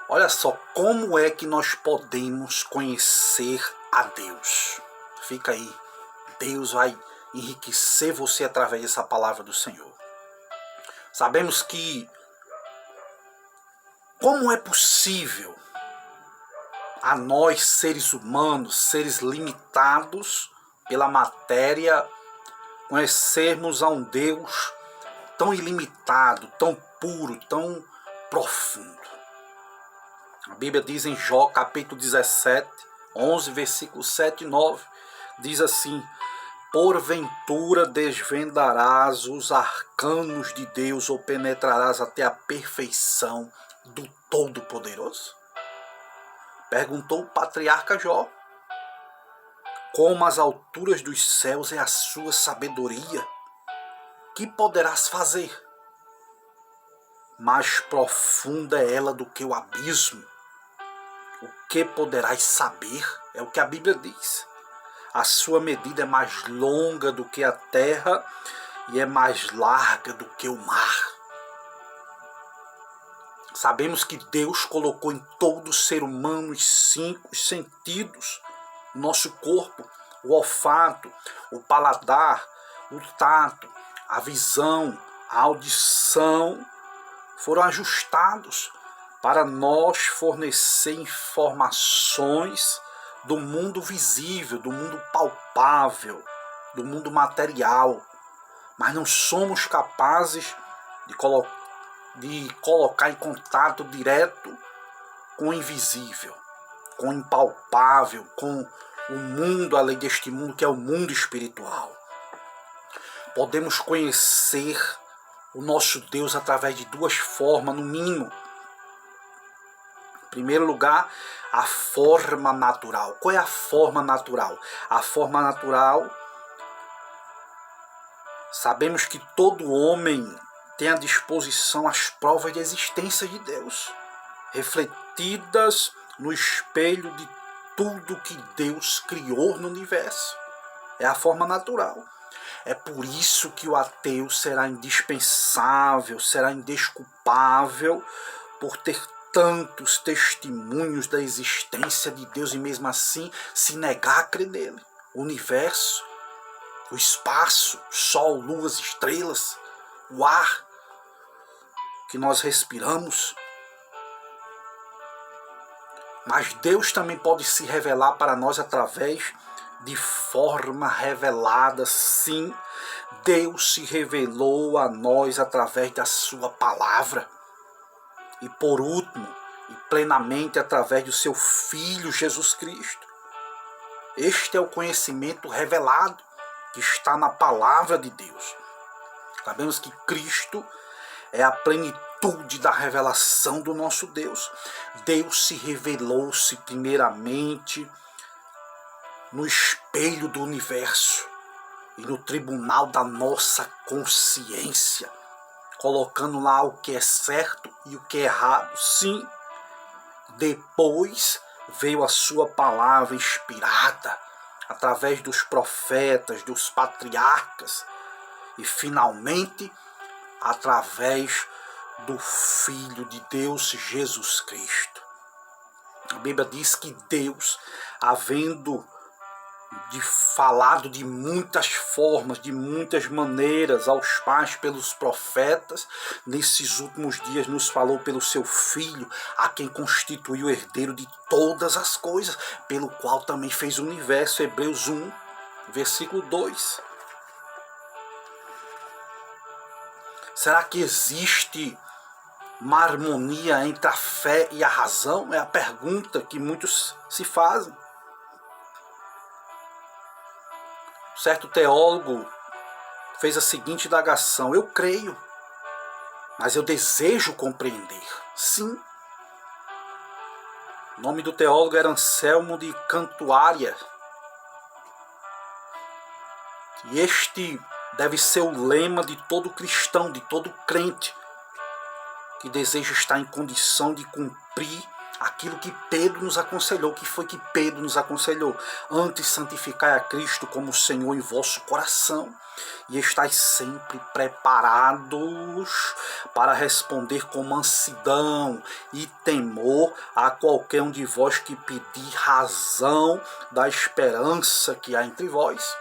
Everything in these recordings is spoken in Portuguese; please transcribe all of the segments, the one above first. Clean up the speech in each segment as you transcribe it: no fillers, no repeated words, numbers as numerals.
Olha só, como é que nós podemos conhecer a Deus? Fica aí, Deus vai enriquecer você através dessa palavra do Senhor. Sabemos que como é possível a nós, seres humanos, seres limitados pela matéria, conhecermos a um Deus tão ilimitado, tão puro, tão profundo. A Bíblia diz em Jó, capítulo 17, 11, versículos 7 e 9, diz assim: porventura desvendarás os arcanos de Deus ou penetrarás até a perfeição do Todo-Poderoso? Perguntou o patriarca Jó. Como as alturas dos céus é a sua sabedoria, que poderás fazer? Mais profunda é ela do que o abismo. O que poderás saber? É o que a Bíblia diz. A sua medida é mais longa do que a terra e é mais larga do que o mar. Sabemos que Deus colocou em todo ser humano os 5 sentidos, nosso corpo, o olfato, o paladar, o tato, a visão, a audição, foram ajustados para nós fornecer informações do mundo visível, do mundo palpável, do mundo material. Mas não somos capazes de colocar em contato direto com o invisível, com o impalpável, com o mundo além deste mundo, que é o mundo espiritual. Podemos conhecer o nosso Deus através de 2 formas, no mínimo. Em primeiro lugar, a forma natural. Qual é a forma natural? A forma natural, sabemos que todo homem tem à disposição as provas de existência de Deus, refletidas no espelho de tudo que Deus criou no universo. É a forma natural. É por isso que o ateu será indispensável, será indesculpável por ter tantos testemunhos da existência de Deus e mesmo assim se negar a crer nele. O universo, o espaço, sol, luas, estrelas, o ar que nós respiramos. Mas Deus também pode se revelar para nós através de forma revelada. Sim, Deus se revelou a nós através da sua palavra. E por último, e plenamente através do seu Filho Jesus Cristo. Este é o conhecimento revelado que está na palavra de Deus. Sabemos que Cristo é a plenitude da revelação do nosso Deus. Deus se revelou-se primeiramente no espelho do universo e no tribunal da nossa consciência, colocando lá o que é certo e o que é errado. Sim, depois veio a sua palavra inspirada através dos profetas, dos patriarcas e finalmente através do Filho de Deus, Jesus Cristo. A Bíblia diz que Deus, havendo falado de muitas formas, de muitas maneiras aos pais pelos profetas, nesses últimos dias nos falou pelo seu Filho, a quem constituiu o herdeiro de todas as coisas, pelo qual também fez o universo. Hebreus 1, versículo 2. Será que existe uma harmonia entre a fé e a razão? É a pergunta que muitos se fazem. Certo teólogo fez a seguinte indagação: eu creio, mas eu desejo compreender. Sim. O nome do teólogo era Anselmo de Cantuária. E este deve ser o lema de todo cristão, de todo crente, que deseja estar em condição de cumprir aquilo que Pedro nos aconselhou. O que foi que Pedro nos aconselhou? Antes santificai a Cristo como Senhor em vosso coração, e estáis sempre preparados para responder com mansidão e temor a qualquer um de vós que pedir razão da esperança que há entre vós.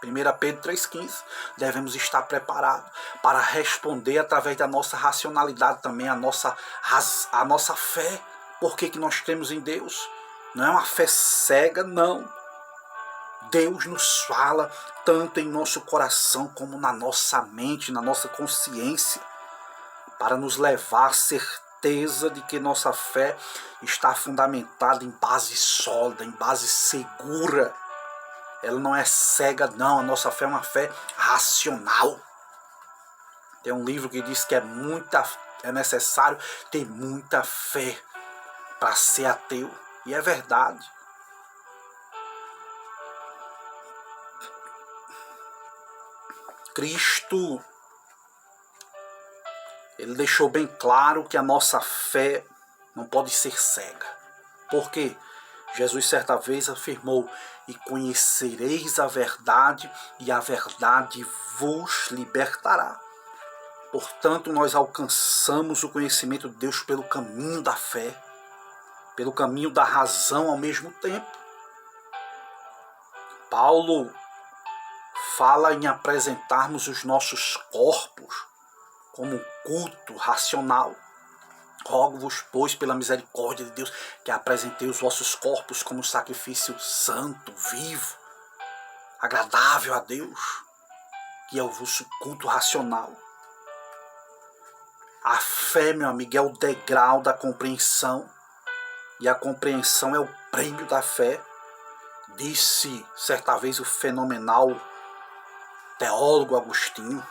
1 Pedro 3,15, devemos estar preparados para responder através da nossa racionalidade também, a nossa fé. Por que nós cremos em Deus? Não é uma fé cega, não. Deus nos fala tanto em nosso coração como na nossa mente, na nossa consciência, para nos levar à certeza de que nossa fé está fundamentada em base sólida, em base segura. Ela não é cega, não. A nossa fé é uma fé racional. Tem um livro que diz que é necessário ter muita fé para ser ateu. E é verdade. Cristo, ele deixou bem claro que a nossa fé não pode ser cega. Por quê? Jesus certa vez afirmou: e conhecereis a verdade, e a verdade vos libertará. Portanto, nós alcançamos o conhecimento de Deus pelo caminho da fé, pelo caminho da razão ao mesmo tempo. Paulo fala em apresentarmos os nossos corpos como culto racional. Rogo-vos, pois, pela misericórdia de Deus, que apresentei os vossos corpos como sacrifício santo, vivo, agradável a Deus, que é o vosso culto racional. A fé, meu amigo, é o degrau da compreensão, e a compreensão é o prêmio da fé. Disse certa vez o fenomenal teólogo Agostinho.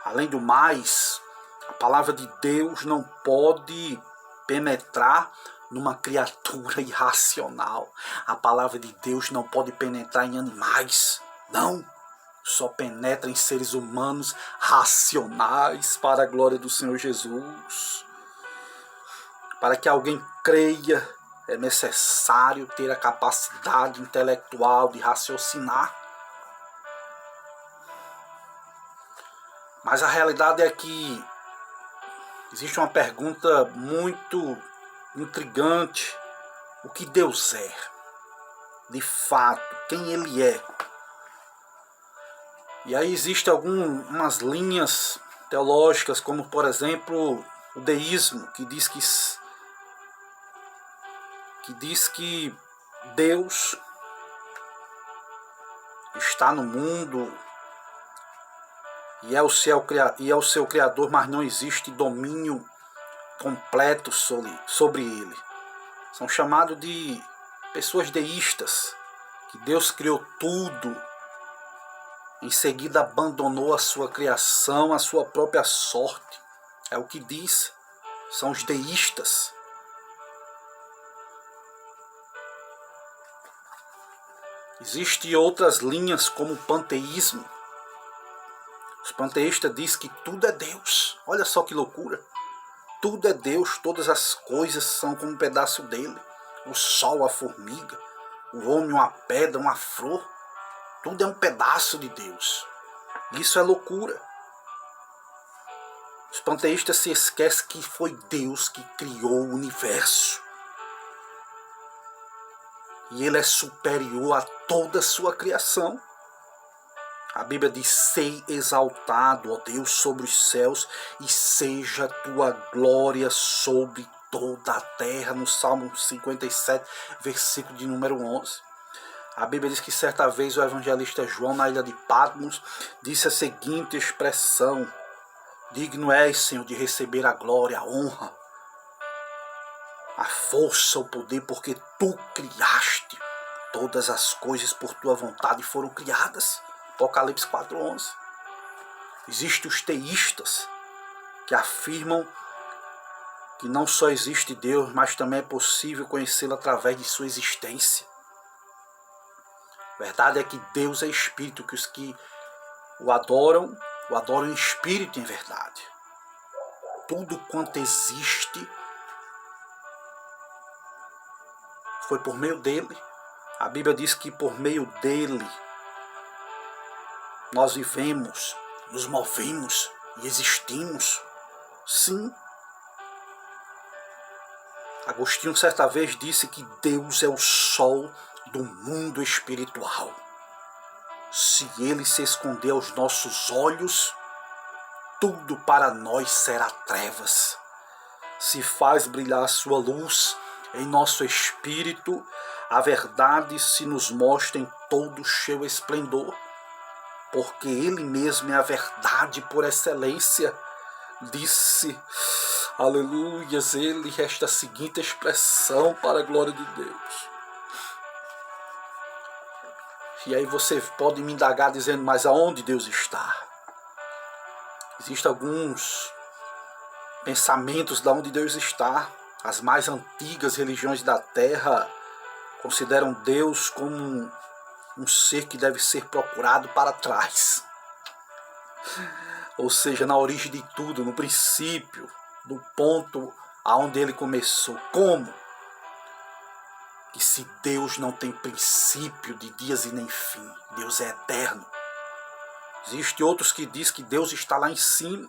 Além do mais, a palavra de Deus não pode penetrar numa criatura irracional. A palavra de Deus não pode penetrar em animais. Não. Só penetra em seres humanos racionais, para a glória do Senhor Jesus. Para que alguém creia, é necessário ter a capacidade intelectual de raciocinar. Mas a realidade é que existe uma pergunta muito intrigante: o que Deus é? De fato, quem Ele é? E aí existem algumas linhas teológicas, como por exemplo o deísmo, que diz que Deus está no mundo e é o seu Criador, mas não existe domínio completo sobre ele. São chamados de pessoas deístas, que Deus criou tudo, em seguida abandonou a sua criação, a sua própria sorte. É o que diz, são os deístas. Existem outras linhas como o panteísmo. Os panteístas dizem que tudo é Deus. Olha só que loucura. Tudo é Deus, todas as coisas são como um pedaço dele. O sol, a formiga, o homem, uma pedra, uma flor. Tudo é um pedaço de Deus. Isso é loucura. Os panteístas se esquecem que foi Deus que criou o universo. E ele é superior a toda a sua criação. A Bíblia diz: sei exaltado, ó Deus, sobre os céus, e seja tua glória sobre toda a terra, no Salmo 57, versículo de número 11. A Bíblia diz que certa vez o evangelista João, na ilha de Patmos, disse a seguinte expressão: digno és, Senhor, de receber a glória, a honra, a força, o poder, porque tu criaste todas as coisas por tua vontade foram criadas. Apocalipse 4:11. Existem os teístas que afirmam que não só existe Deus, mas também é possível conhecê-lo através de sua existência. A verdade é que Deus é espírito, que os que o adoram em espírito e em verdade. Tudo quanto existe Foi por meio dele. A Bíblia diz que por meio dele nós vivemos, nos movemos e existimos. Sim. Agostinho certa vez disse que Deus é o sol do mundo espiritual. Se ele se esconder aos nossos olhos, tudo para nós será trevas. Se faz brilhar sua luz em nosso espírito, a verdade se nos mostra em todo o seu esplendor, porque ele mesmo é a verdade por excelência. Disse, aleluias, ele esta seguinte expressão para a glória de Deus. E aí você pode me indagar dizendo, mas aonde Deus está? Existem alguns pensamentos de onde Deus está. As mais antigas religiões da Terra consideram Deus como um ser que deve ser procurado para trás. Ou seja, na origem de tudo, no princípio, do ponto aonde ele começou. Como? Que se Deus não tem princípio de dias e nem fim, Deus é eterno. Existem outros que dizem que Deus está lá em cima.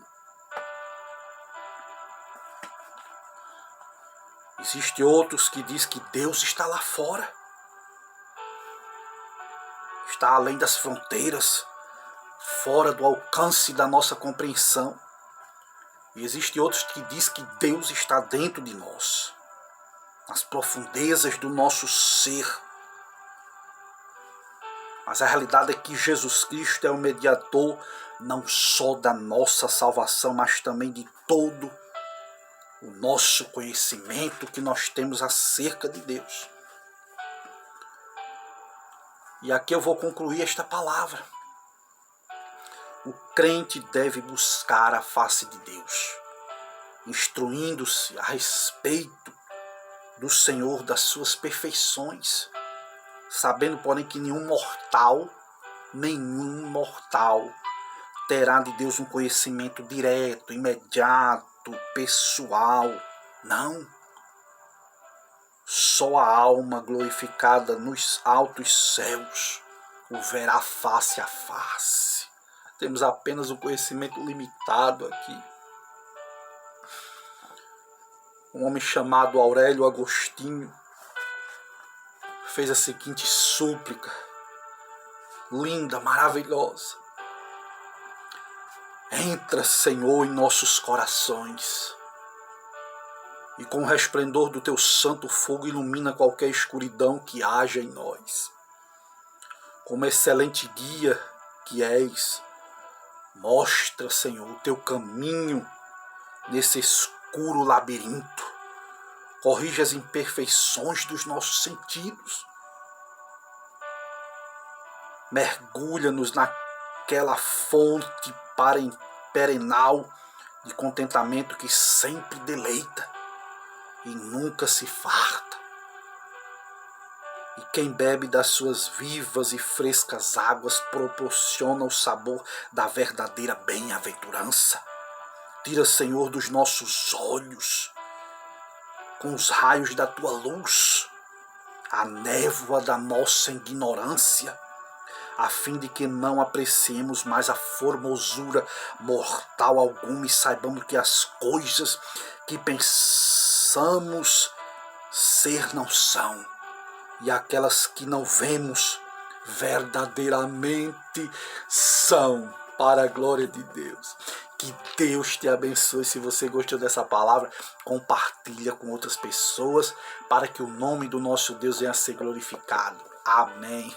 Existem outros que dizem que Deus está lá fora. Está além das fronteiras, fora do alcance da nossa compreensão. E existem outros que dizem que Deus está dentro de nós, nas profundezas do nosso ser. Mas a realidade é que Jesus Cristo é o mediador não só da nossa salvação, mas também de todo o nosso conhecimento que nós temos acerca de Deus. E aqui eu vou concluir esta palavra. O crente deve buscar a face de Deus, instruindo-se a respeito do Senhor, das suas perfeições, sabendo, porém, que nenhum mortal terá de Deus um conhecimento direto, imediato, pessoal. Não. Só a alma glorificada nos altos céus o verá face a face. Temos apenas um conhecimento limitado aqui. Um homem chamado Aurélio Agostinho fez a seguinte súplica, linda, maravilhosa. Entra, Senhor, em nossos corações, e com o resplendor do teu santo fogo ilumina qualquer escuridão que haja em nós. Como excelente guia que és, mostra, Senhor, o teu caminho nesse escuro labirinto. Corrige as imperfeições dos nossos sentidos. Mergulha-nos naquela fonte perenal de contentamento que sempre deleita e nunca se farta. E quem bebe das suas vivas e frescas águas proporciona o sabor da verdadeira bem-aventurança. Tira, Senhor, dos nossos olhos, com os raios da tua luz, a névoa da nossa ignorância, a fim de que não apreciemos mais a formosura mortal alguma e saibamos que as coisas que pensamos ser não são, e aquelas que não vemos verdadeiramente são, para a glória de Deus. Que Deus te abençoe. Se você gostou dessa palavra, compartilha com outras pessoas, para que o nome do nosso Deus venha a ser glorificado. Amém.